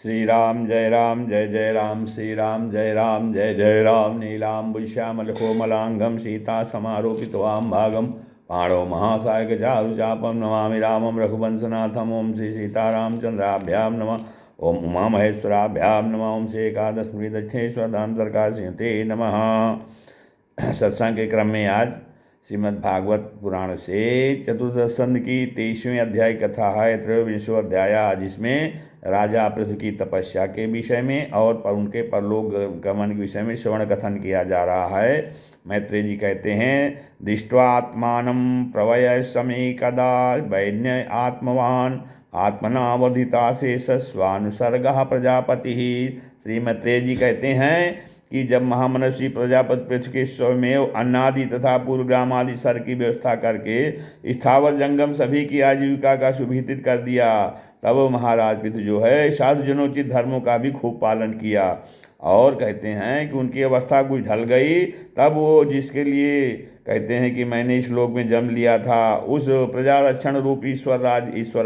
श्री राम जय जय जय राम श्री राम जय जय राम नीलाम्बुश्यामलकोमलांगं सीता समारोपितवाम भागम पाणो महासायक चारुचापम नमामि रामं रघुवंशनाथम। ओम श्री सीतारामचंद्राभ्याम नमः। ओम उमामहेश्वराभ्याम नमः। ओम श्री एकादशी दक्षिणेश्वर दामोदरकार सिंहते नमः। सत्संग के क्रम में आज श्रीमद् भागवत पुराण से चतुर्दश स्कंद की 23वें अध्याय कथा है, त्रयोविंशो अध्याय, जिसमें राजा पृथु की तपस्या के विषय में और उनके परलोक गमन के विषय में श्रवण कथन किया जा रहा है। मैत्रेय जी कहते हैं, दृष्ट्वात्मानं प्रवय समे कदा वैन्य आत्मवान आत्मनावधिता शेष स्वानुसर्गः प्रजापति। श्री मैत्रेय जी कहते हैं कि जब महामनस्वी प्रजापति पृथ्वी के स्वयमेव अन्नादि तथा पूर्वग्राम आदि सर की व्यवस्था करके स्थावर जंगम सभी की आजीविका का सुभिहित कर दिया, तब महाराज पृथु जो है साधुजनोचित धर्मों का भी खूब पालन किया। और कहते हैं कि उनकी अवस्था कुछ ढल गई, तब वो जिसके लिए कहते हैं कि मैंने इस लोक में जन्म लिया था, उस प्रजारक्षण रूप ईश्वर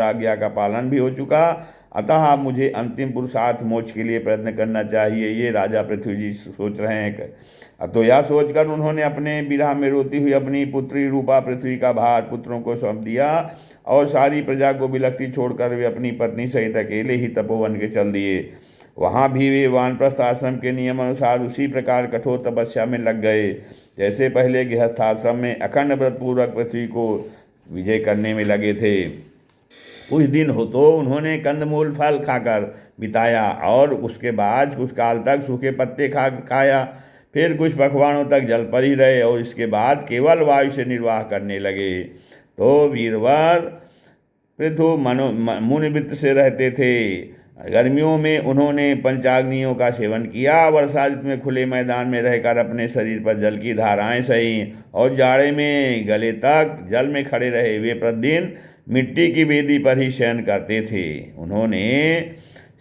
आज्ञा का पालन भी हो चुका। अतः मुझे अंतिम पुरुषार्थ मोक्ष के लिए प्रयत्न करना चाहिए, ये राजा पृथ्वी जी सोच रहे हैं। तो यह सोचकर उन्होंने अपने विरह में रोती हुई अपनी पुत्री रूपा पृथ्वी का भार पुत्रों को सौंप दिया और सारी प्रजा को विलखती छोड़कर वे अपनी पत्नी सहित अकेले ही तपोवन के चल दिए। वहाँ भी वे वानप्रस्थ आश्रम के नियम अनुसार उसी प्रकार कठोर तपस्या में लग गए, जैसे पहले गृहस्थाश्रम में अखंड व्रतपूर्वक पृथ्वी को विजय करने में लगे थे। कुछ दिन हो तो उन्होंने कंदमूल फल खाकर बिताया और उसके बाद कुछ काल तक सूखे पत्ते खाया, फिर कुछ पखवाड़ों तक जल पर ही रहे और इसके बाद केवल वायु से निर्वाह करने लगे। तो वीरवर पृथु मुनिवृत्त से रहते थे। गर्मियों में उन्होंने पंचाग्नियों का सेवन किया, वर्षा ऋतु में खुले मैदान में रहकर अपने शरीर पर जल की धाराएं सही और जाड़े में गले तक जल में खड़े रहे। वे प्रतिदिन मिट्टी की वेदी पर ही शयन करते थे। उन्होंने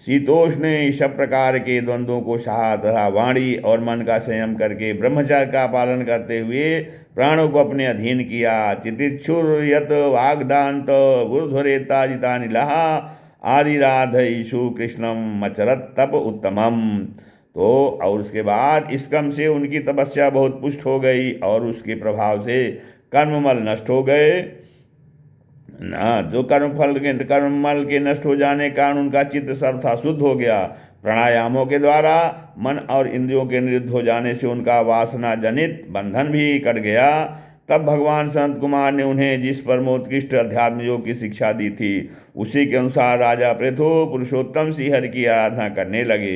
शीतोष्ण सब प्रकार के द्वंद्वों को सहा तथा वाणी और मन का संयम करके ब्रह्मचर्य का पालन करते हुए प्राणों को अपने अधीन किया। चितिक्षुर यत वाग्दांत गुरुध्वरेता जितानिलः आरिराधयिषु कृष्णम मचरत तप उत्तमम। तो और उसके बाद इस क्रम से उनकी तपस्या बहुत पुष्ट हो गई और उसके प्रभाव से कर्ममल नष्ट हो गए। जो कर्ममल के नष्ट हो जाने के कारण उनका चित्त सर्वथा शुद्ध हो गया। प्राणायामों के द्वारा मन और इंद्रियों के निरुद्ध हो जाने से उनका वासना जनित बंधन भी कट गया। तब भगवान संत कुमार ने उन्हें जिस परमोत्कृष्ट अध्यात्म योग की शिक्षा दी थी, उसी के अनुसार राजा पृथु पुरुषोत्तम श्रीहरि की आराधना करने लगे।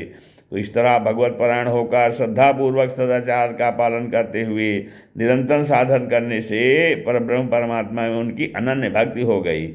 तो इस तरह भगवत परायण होकर श्रद्धापूर्वक सदाचार का पालन करते हुए निरंतर साधन करने से परब्रह्म परमात्मा में उनकी अनन्य भक्ति हो गई।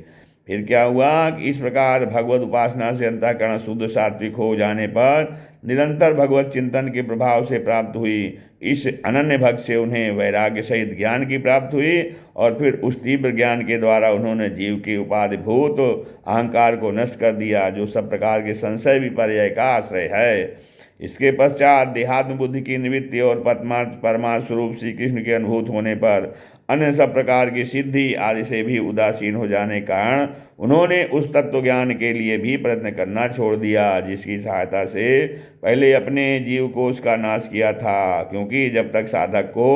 फिर क्या हुआ कि इस प्रकार भगवत उपासना से अंतःकरण शुद्ध सात्विक हो जाने पर निरंतर भगवत चिंतन के प्रभाव से प्राप्त हुई इस अनन्य भक्त से उन्हें वैराग्य सहित ज्ञान की प्राप्त हुई और फिर उस तीव्र ज्ञान के द्वारा उन्होंने जीव के उपाधिभूत अहंकार को नष्ट कर दिया, जो सब प्रकार के संशय विपर्यय का आश्रय है। इसके पश्चात देहात्म बुद्धि की निवृत्ति और परमार्थ स्वरूप श्री कृष्ण के अनुभूत होने पर अन्य सब प्रकार की सिद्धि आदि से भी उदासीन हो जाने के कारण उन्होंने उस तत्व ज्ञान के लिए भी प्रयत्न करना छोड़ दिया, जिसकी सहायता से पहले अपने जीव को उसका नाश किया था। क्योंकि जब तक साधक को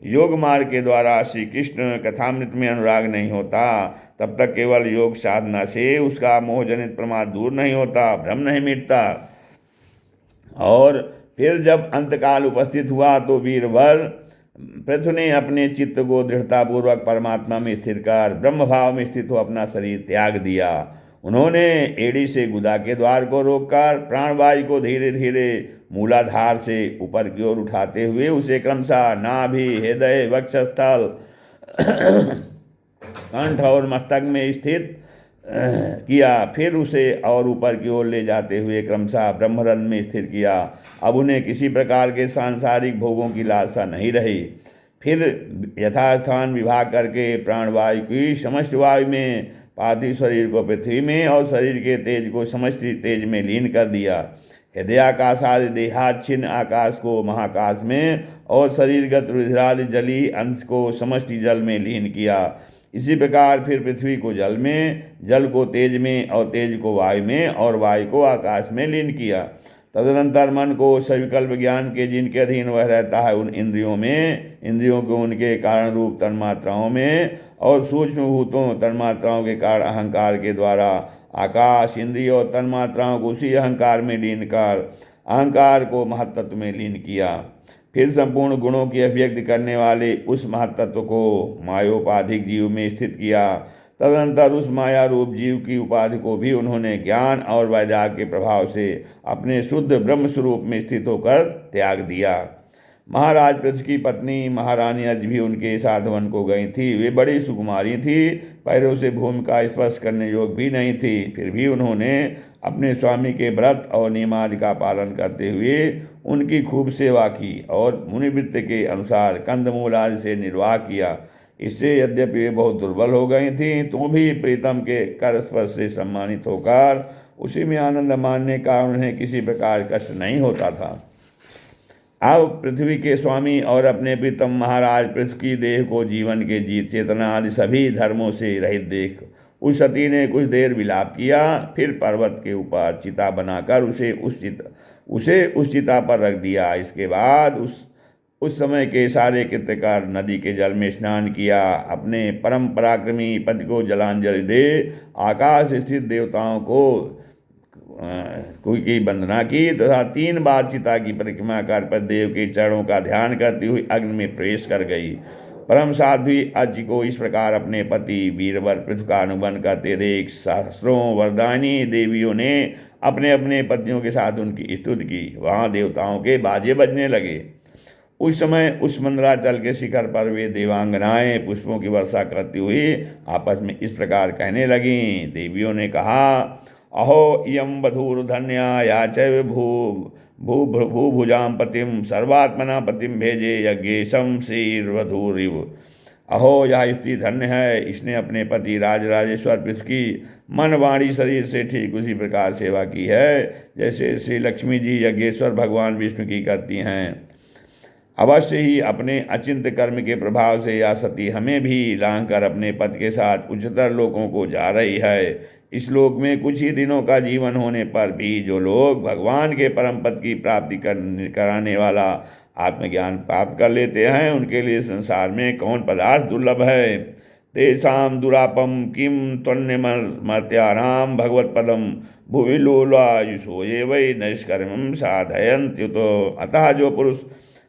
योग मार्ग के द्वारा श्री कृष्ण कथामृत में अनुराग नहीं होता, तब तक केवल योग साधना से उसका मोहजनित प्रमाद दूर नहीं होता, भ्रम नहीं मिटता। और फिर जब अंतकाल उपस्थित हुआ तो वीरवर पृथु ने अपने चित्त को दृढ़तापूर्वक परमात्मा में स्थिर कर ब्रह्म भाव में स्थित हो अपना शरीर त्याग दिया। उन्होंने एड़ी से गुदा के द्वार को रोककर प्राणवायु को धीरे धीरे मूलाधार से ऊपर की ओर उठाते हुए उसे क्रमशः नाभि, हृदय, वक्षस्थल, कंठ और मस्तक में स्थित किया। फिर उसे और ऊपर की ओर ले जाते हुए क्रमशः ब्रह्मरंध्र में स्थिर किया। अब उन्हें किसी प्रकार के सांसारिक भोगों की लालसा नहीं रही। फिर यथास्थान विभाग करके प्राणवायु की समस्त वायु में पार्थिव शरीर को पृथ्वी में और शरीर के तेज को समष्टि तेज में लीन कर दिया। हृदयाकाश आदि देहाच्छिन्न आकाश को महाकाश में और शरीरगत रुधिरादि जली अंश को समष्टि जल में लीन किया। इसी प्रकार फिर पृथ्वी को जल में, जल को तेज में और तेज को वायु में और वायु को आकाश में लीन किया। तदनंतर मन को सविकल्प ज्ञान के जिनके अधीन वह रहता है उन इंद्रियों में, इंद्रियों को उनके कारण रूप तन्मात्राओं में और सूक्ष्म भूतों तन्मात्राओं के कारण अहंकार के द्वारा आकाश, इंद्रिय और तन्मात्राओं को उसी अहंकार में लीन कर अहंकार को महत्त्व में लीन किया। फिर संपूर्ण गुणों की अभिव्यक्ति करने वाले उस महत्त्व को मायोपाधिक जीव में स्थित किया। तदनंतर उस माया रूप जीव की उपाधि को भी उन्होंने ज्ञान और वैराग्य के प्रभाव से अपने शुद्ध ब्रह्म स्वरूप में स्थित होकर त्याग दिया। महाराज पृथ्वी की पत्नी महारानी अज भी उनके साथ वन को गई थी। वे बड़ी सुकुमारी थी, पैरों से भूमि का स्पर्श करने योग्य भी नहीं थी। फिर भी उन्होंने अपने स्वामी के व्रत और नियमादि का पालन करते हुए उनकी खूब सेवा की और मुनिवृत्ति के अनुसार कंदमूल आदि से निर्वाह किया। इससे यद्यपि वे बहुत दुर्बल हो गई थीं तो भी प्रीतम के कर स्पर्श से सम्मानित होकर उसी में आनंद मानने का उन्हें किसी प्रकार कष्ट नहीं होता था। अब पृथ्वी के स्वामी और अपने प्रीतम महाराज पृथ्वी की देह को जीवन के जीत, चेतना आदि सभी धर्मों से रहित देख उस सती ने कुछ देर विलाप किया। फिर पर्वत के ऊपर चिता बनाकर उसे उस चिता पर रख दिया। इसके बाद उस समय के सारे कृत्यकार नदी के जल में स्नान किया, अपने परम पराक्रमी पति को जलांजलि दे आकाश स्थित देवताओं को की वंदना की तथा 3 बार चिता की परिक्रमा कर पतिदेव के चरणों का ध्यान करती हुई अग्नि में प्रवेश कर गई। परम साध्वी अज को इस प्रकार अपने पति वीरवर पृथ्वी का अनुबंध करते देख सहस्रों वरदानी देवियों ने अपने अपने पतियों के साथ उनकी स्तुति की। वहाँ देवताओं के बाजे बजने लगे। उस समय उस मंदराचल के शिखर पर वे देवांगनाएं पुष्पों की वर्षा करती हुई आपस में इस प्रकार कहने लगीं। देवियों ने कहा, अहो इयं वधूर्धन्या या चैव भूभुजां पतिम सर्वात्मना पतिम भेजे यज्ञेशम श्रीर्वधूरिव। अहो यह स्त्री धन्य है, इसने अपने पति राजराजेश्वर पृथ्वी की मन वाणी शरीर से ठीक उसी प्रकार सेवा की है जैसे श्री लक्ष्मी जी यज्ञेश्वर भगवान विष्णु की करती हैं। अवश्य ही अपने अचिंत्य कर्म के प्रभाव से यह सती हमें भी लांघ कर अपने पति के साथ उच्चतर लोकों को जा रही है। इस लोक में कुछ ही दिनों का जीवन होने पर भी जो लोग भगवान के परम पद की प्राप्ति कराने वाला आत्मज्ञान प्राप्त कर लेते हैं उनके लिए संसार में कौन पदार्थ दुर्लभ है। तेषां दुरापम किम त्वन्यमर्त्यानां भगवत पदम भुवि लोलायुषो ये वै नैष्कर्मं साधयन्त्युतो। अतः जो पुरुष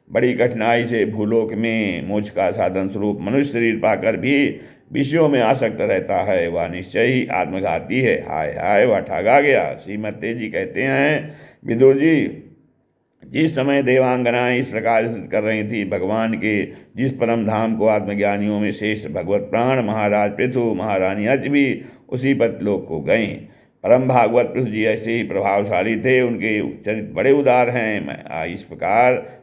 बड़ी कठिनाई से भूलोक में मोक्ष का साधन स्वरूप मनुष्य शरीर पाकर भी विषयों में आसक्त रहता है वह निश्चय ही आत्मघाती है। हाय हाय वह ठगा गया। श्रीमद तेजी कहते हैं, विदुर जी जिस समय देवांगनाएं इस प्रकार स्थित कर रही थी भगवान के जिस परम धाम को आत्मज्ञानियों में शेष भगवत प्राण महाराज पृथु महारानी अज भी उसी पतिलोक को गईं। परम भागवत पृथु जी ऐसे ही प्रभावशाली थे, उनके चरित्र बड़े उदार हैं। इस प्रकार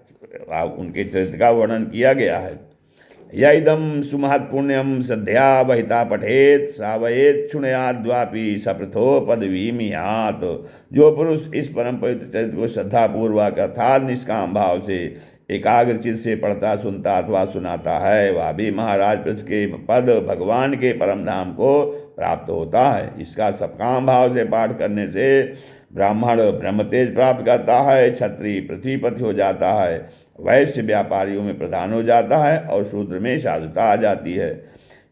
उनके चरित्र का वर्णन किया गया है। या इदम सुमहत् पुण्यम सद्या बहिता पठेत सावयेत क्षुणयाद्वापि सप्रथो पदवीमियात। जो पुरुष इस परम पवित्र चरित्र को श्रद्धापूर्वक अर्थात निष्काम भाव से एकाग्रचित से पढ़ता सुनता अथवा सुनाता है वह भी महाराज पृथ्वी के पद भगवान के परम धाम को प्राप्त होता है। इसका सकाम भाव से पाठ करने से ब्राह्मण ब्रह्म तेज प्राप्त करता है, क्षत्रिय पृथ्वीपति हो जाता है, वैश्य व्यापारियों में प्रधान हो जाता है और शूद्र में साधुता आ जाती है।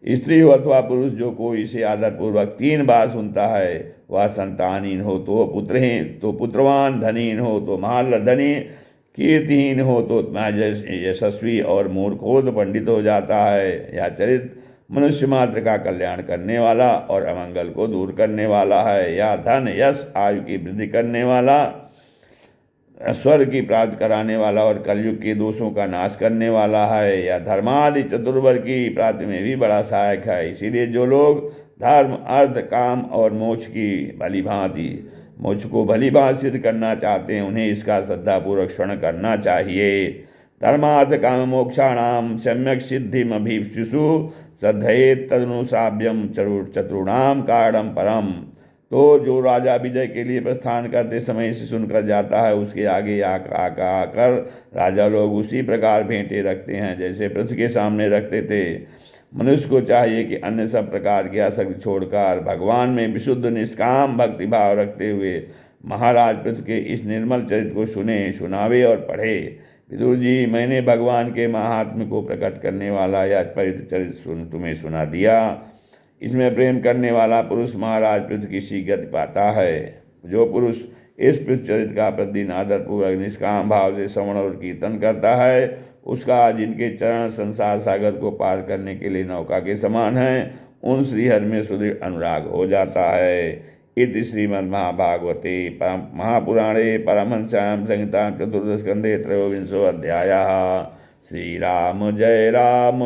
स्त्री हो अथवा पुरुष जो कोई इसे आदरपूर्वक 3 बार सुनता है वह संतानहीन हो तो पुत्रवान, धनीन हो तो महाधनी, कीर्तिहीन हो तो यशस्वी और मूर्ख हो तो पंडित हो जाता है। यह चरित्र मनुष्य मात्र का कल्याण करने वाला और अमंगल को दूर करने वाला है। या धन यश आयु की वृद्धि करने वाला, स्वर्ग की प्राप्त कराने वाला और कलयुग के दोषों का नाश करने वाला है। या धर्मादि चतुर्वर्ग की प्राप्ति में भी बड़ा सहायक है। इसीलिए जो लोग धर्म अर्थ काम और मोक्ष को भली भांति सिद्ध करना चाहते हैं उन्हें इसका श्रद्धापूर्वक श्रवण करना चाहिए। धर्मार्थ काम मोक्षाणाम सम्यक सिद्धिमभीप्सुषु श्रद्धयेत तदनुसाभ्यम चतुर्णाम कारणम परम। तो जो राजा विजय के लिए प्रस्थान करते समय से सुनकर जाता है उसके आगे आकर राजा लोग उसी प्रकार भेंटे रखते हैं जैसे पृथ्वी के सामने रखते थे। मनुष्य को चाहिए कि अन्य सब प्रकार की आसक्ति छोड़कर भगवान में विशुद्ध निष्काम भक्ति भाव रखते हुए महाराज पृथु के इस निर्मल चरित्र को सुने, सुनावे और पढ़े। विदुर जी, मैंने भगवान के महात्म्य को प्रकट करने वाला यह पवित्र चरित्र तुम्हें सुना दिया। इसमें प्रेम करने वाला पुरुष महाराज पृथु की सी गति पाता है। जो पुरुष इस पृथु चरित्र का प्रतिदिन आदरपूर्वक निष्काम भाव से श्रवण और कीर्तन करता है, उसका जिनके चरण संसार सागर को पार करने के लिए नौका के समान है, उन श्रीहरि में सुदृढ़ अनुराग हो जाता है। इति श्रीमद्महाभागवते महापुराणे परमहंस्यां संहितां चतुर्दशस्कन्धे त्रयोविंशोऽध्यायः। श्रीराम जय जय राम।